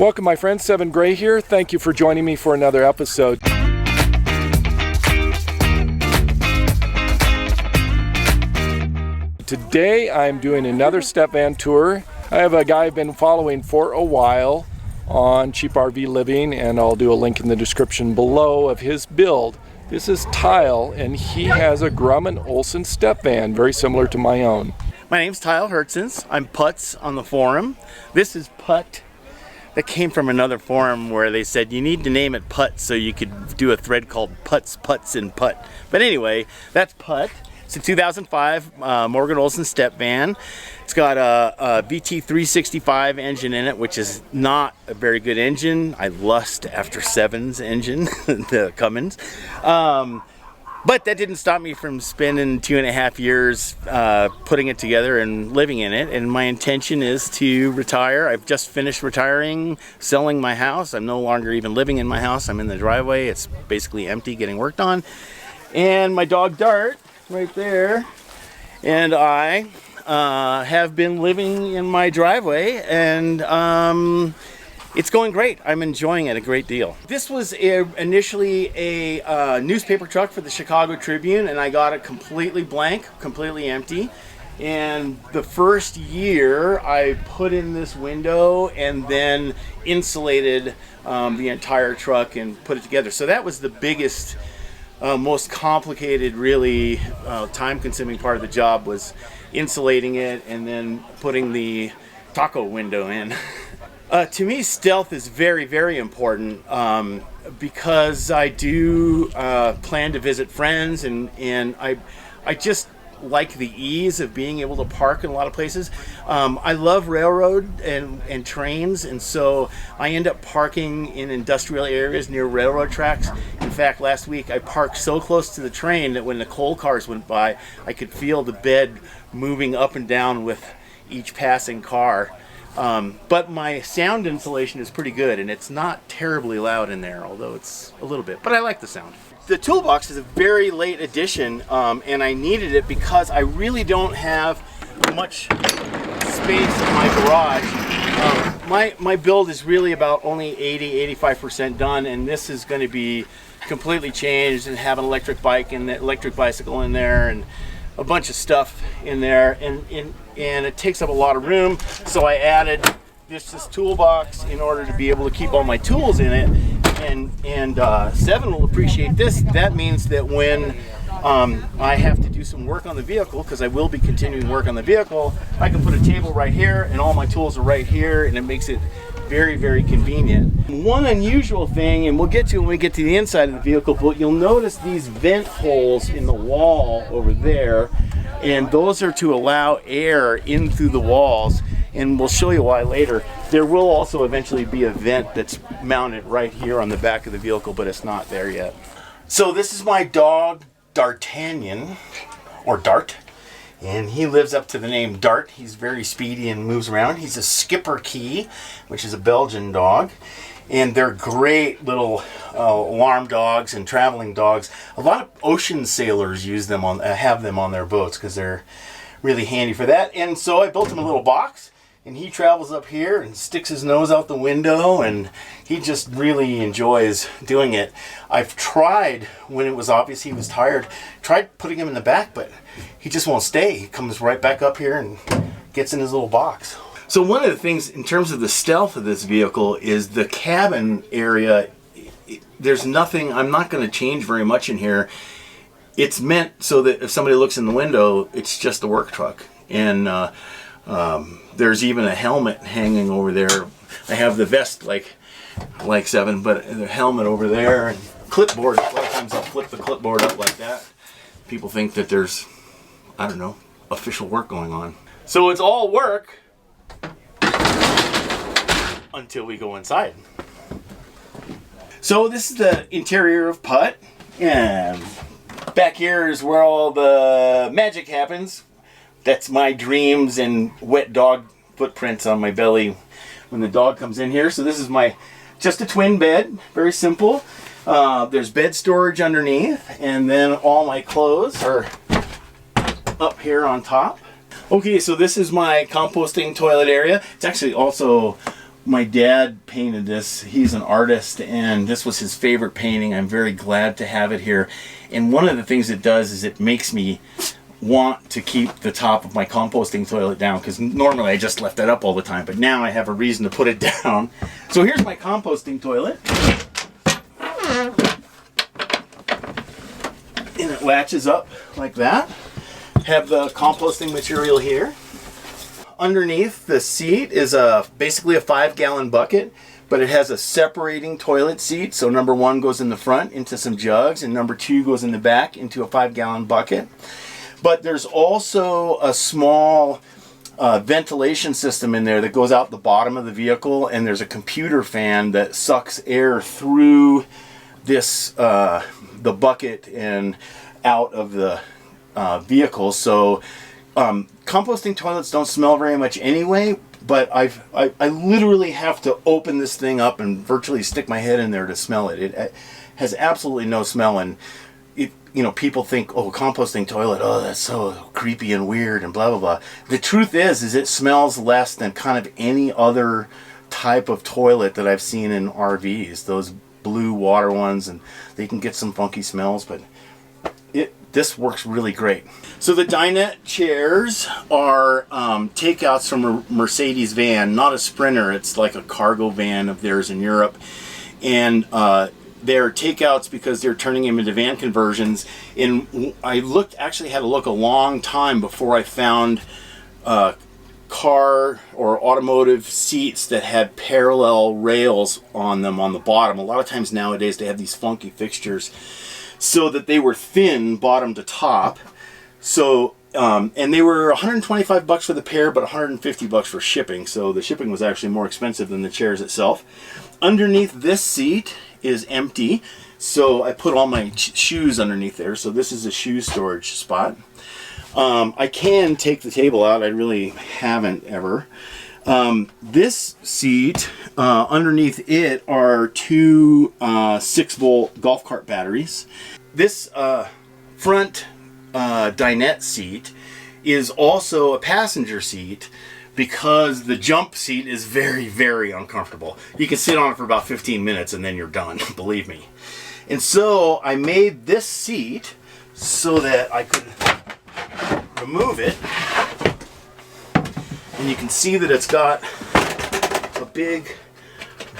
Welcome my friends, Seven Gray here. Thank you for joining me for another episode. Today I'm doing another step van tour. I have a guy I've been following for a while on Cheap RV Living, and I'll do a link in the description below of his build. This is Tyll, and he has a Grumman Olson step van, very similar to my own. My name's Tyll Hertzens. I'm Putz on the forum. This is Putt. That came from another forum where they said you need to name it Putt so you could do a thread called Putz, Putz, and Putt. But anyway, that's Putt. It's a 2005 Morgan Olson step van. It's got a VT365 engine in it, which is not a very good engine. I lust after Seven's engine, the Cummins. But that didn't stop me from spending 2.5 years putting it together and living in it. And my intention is to retire. I've just finished retiring, selling my house. I'm no longer even living in my house. I'm in the driveway. It's basically empty, getting worked on. And my dog Dart, right there, and I have been living in my driveway, and it's going great. I'm enjoying it a great deal. This was initially a newspaper truck for the Chicago Tribune, and I got it completely blank, completely empty. And the first year I put in this window and then insulated the entire truck and put it together. So that was the biggest, most complicated, really time-consuming part of the job, was insulating it and then putting the taco window in. To me, stealth is very, very important because I do plan to visit friends, and I just like the ease of being able to park in a lot of places. I love railroad and trains, and so I end up parking in industrial areas near railroad tracks. In fact, last week I parked so close to the train that when the coal cars went by, I could feel the bed moving up and down with each passing car. But my sound insulation is pretty good, and it's not terribly loud in there, although it's a little bit, but I like the sound. The toolbox is a very late addition, and I needed it because I really don't have much space in my garage. My build is really about only 80-85% done, and this is going to be completely changed and have an electric bike and an electric bicycle in there and a bunch of stuff in there, and it takes up a lot of room, so I added this toolbox in order to be able to keep all my tools in it. And Seven will appreciate this. That means that when I have to do some work on the vehicle, because I will be continuing work on the vehicle, I can put a table right here and all my tools are right here, and it makes it very, very convenient. One unusual thing, and we'll get to when we get to the inside of the vehicle, but you'll notice these vent holes in the wall over there, and those are to allow air in through the walls, and we'll show you why later. There will also eventually be a vent that's mounted right here on the back of the vehicle, but it's not there yet. So this is my dog D'Artagnan, or Dart, and he lives up to the name Dart. He's very speedy and moves around. He's a Skipper Key, which is a Belgian dog, and they're great little alarm dogs and traveling dogs. A lot of ocean sailors use them have them on their boats because they're really handy for that. And so I built him a little box, and he travels up here and sticks his nose out the window, and he just really enjoys doing it. I've tried, when it was obvious he was tired, tried putting him in the back, but he just won't stay. He comes right back up here and gets in his little box. So one of the things in terms of the stealth of this vehicle is the cabin area. There's nothing, I'm not going to change very much in here. It's meant so that if somebody looks in the window, it's just a work truck. And there's even a helmet hanging over there. I have the vest like Seven, but the helmet over there, and clipboard. A lot of times I'll flip the clipboard up like that. People think that there's, I don't know, official work going on. So it's all work until we go inside. So this is the interior of Putt, and back here is where all the magic happens. That's my dreams and wet dog footprints on my belly when the dog comes in here. So this is just a twin bed, very simple. There's bed storage underneath, and then all my clothes are up here on top. Okay, so this is my composting toilet area. It's actually also My dad painted this. He's an artist, and this was his favorite painting. I'm very glad to have it here. And one of the things it does is it makes me want to keep the top of my composting toilet down, because normally I just left that up all the time, but now I have a reason to put it down. So here's my composting toilet. And it latches up like that. Have the composting material here. Underneath the seat is basically a 5-gallon bucket, but it has a separating toilet seat. So number 1 goes in the front into some jugs, and number 2 goes in the back into a 5-gallon bucket. But there's also a small ventilation system in there that goes out the bottom of the vehicle, and there's a computer fan that sucks air through this the bucket and out of the vehicle. So composting toilets don't smell very much anyway, but I literally have to open this thing up and virtually stick my head in there to smell it. It has absolutely no smell, and you know, people think, oh, composting toilet, oh, that's so creepy and weird and blah blah blah. The truth is it smells less than kind of any other type of toilet that I've seen in RVs. Those blue water ones, and they can get some funky smells, but this works really great. So the Dinette chairs are takeouts from a Mercedes van, not a Sprinter. It's like a cargo van of theirs in Europe, and they're takeouts because they're turning them into van conversions. And I actually had to look a long time before I found car or automotive seats that had parallel rails on them on the bottom. A lot of times nowadays they have these funky fixtures, so that they were thin bottom to top. So and they were $125 for the pair, but $150 for shipping. So the shipping was actually more expensive than the chairs itself. Underneath this seat is empty, so I put all my shoes underneath there. So this is a shoe storage spot. I can take the table out. I really haven't ever. This seat, underneath it are 2 6-volt golf cart batteries. This front dinette seat is also a passenger seat, because the jump seat is very, very uncomfortable. You can sit on it for about 15 minutes and then you're done, believe me. And so I made this seat so that I could remove it, and you can see that it's got a big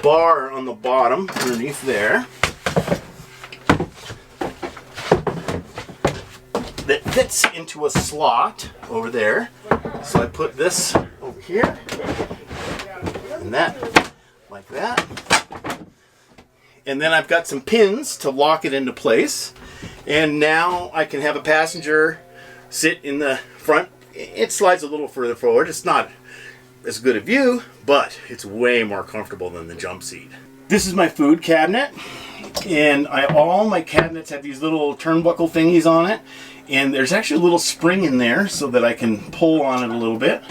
bar on the bottom underneath there that fits into a slot over there. So I put this over here, and that, like that. And then I've got some pins to lock it into place. And now I can have a passenger sit in the front. It slides a little further forward. It's not as good a view, but it's way more comfortable than the jump seat. This is my food cabinet, and all my cabinets have these little turnbuckle thingies on it, and there's actually a little spring in there so that I can pull on it a little bit.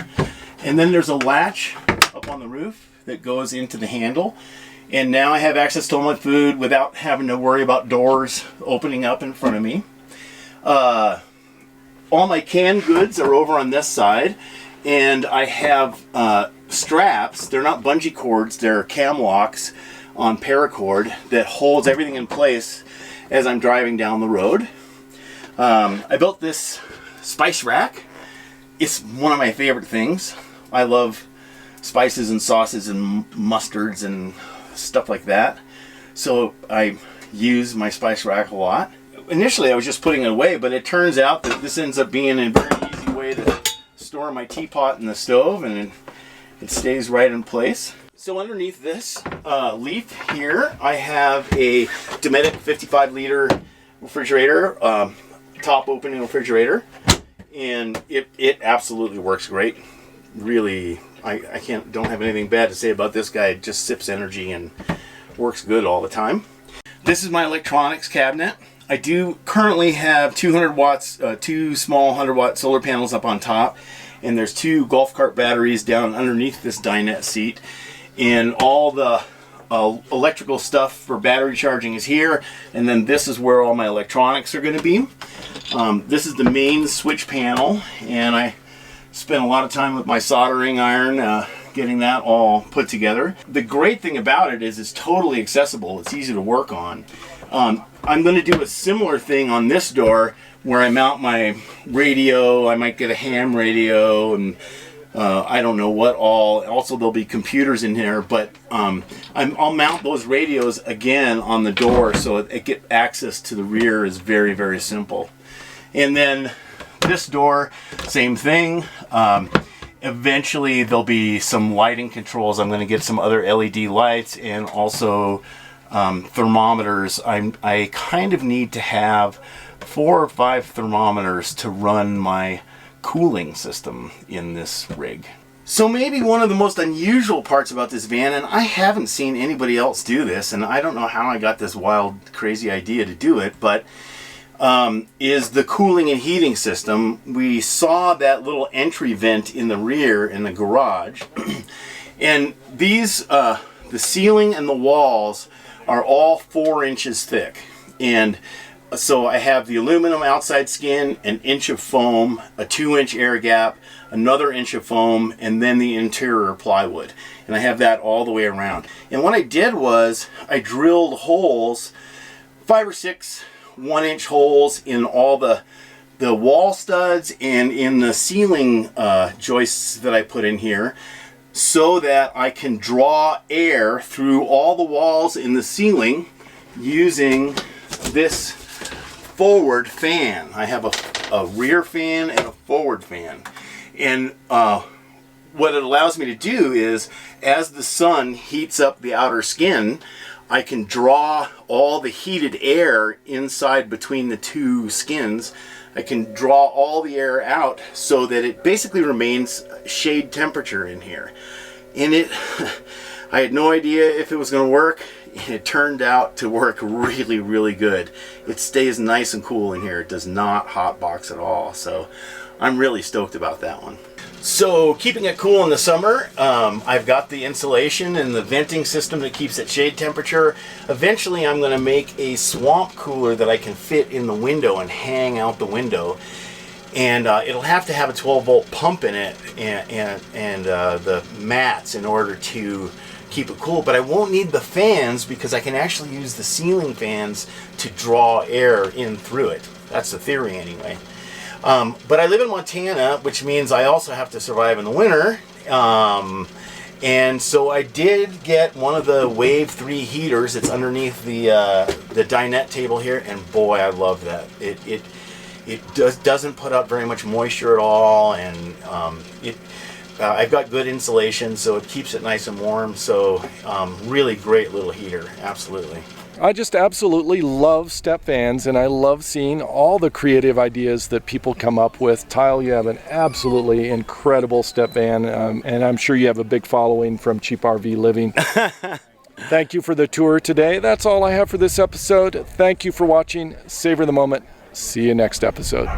And then there's a latch up on the roof that goes into the handle, and now I have access to all my food without having to worry about doors opening up in front of me. All my canned goods are over on this side, and I have straps. They're not bungee cords, they're cam locks on paracord that holds everything in place as I'm driving down the road. I built this spice rack. It's one of my favorite things. I love spices and sauces and mustards and stuff like that, so I use my spice rack a lot. Initially I was just putting it away, but it turns out that this ends up being a very easy way to store my teapot in the stove, and it stays right in place. So underneath this leaf here, I have a Dinette 55-liter refrigerator, top opening refrigerator, and it absolutely works great. Really, I don't have anything bad to say about this guy. It just sips energy and works good all the time. This is my electronics cabinet. I do currently have 200 watts, 2 small 100-watt solar panels up on top, and there's 2 golf cart batteries down underneath this dinette seat, and all the electrical stuff for battery charging is here, and then this is where all my electronics are going to be. This is the main switch panel, and I spent a lot of time with my soldering iron getting that all put together. The great thing about it is it's totally accessible. It's easy to work on. I'm going to do a similar thing on this door where I mount my radio. I might get a ham radio, and I don't know what all. Also, there'll be computers in here, but I'll mount those radios again on the door so it get access to the rear is very, very simple. And then this door, same thing. Eventually there'll be some lighting controls. I'm going to get some other LED lights and also thermometers. I kind of need to have 4 or 5 thermometers to run my cooling system in this rig. So maybe one of the most unusual parts about this van, and I haven't seen anybody else do this, and I don't know how I got this wild, crazy idea to do it, but is the cooling and heating system. We saw that little entry vent in the rear in the garage, and these, the ceiling and the walls are all 4 inches thick, and so I have the aluminum outside skin, an inch of foam, a 2-inch air gap, another inch of foam, and then the interior plywood. And I have that all the way around. And what I did was I drilled holes, 5 or 6 1-inch holes in all the wall studs and in the ceiling joists that I put in here, so that I can draw air through all the walls in the ceiling using this forward fan. I have a rear fan and a forward fan. And what it allows me to do is, as the sun heats up the outer skin, I can draw all the heated air inside between the 2 skins. I can draw all the air out so that it basically remains shade temperature in here. And I had no idea if it was going to work. It turned out to work really, really good. It stays nice and cool in here. It does not hotbox at all. So I'm really stoked about that one. So keeping it cool in the summer, I've got the insulation and the venting system that keeps it shade temperature. Eventually I'm going to make a swamp cooler that I can fit in the window and hang out the window. And it'll have to have a 12-volt pump in it and the mats in order to keep it cool, but I won't need the fans because I can actually use the ceiling fans to draw air in through it. That's the theory anyway. But I live in Montana, which means I also have to survive in the winter. And so I did get one of the Wave 3 heaters. It's underneath the dinette table here, and boy, I love that. It doesn't put up very much moisture at all, and I've got good insulation, so it keeps it nice and warm. So really great little heater, absolutely. I just absolutely love step fans, and I love seeing all the creative ideas that people come up with. Tyll, you have an absolutely incredible step van, and I'm sure you have a big following from Cheap RV Living. Thank you for the tour today. That's all I have for this episode. Thank you for watching. Savor the moment. See you next episode.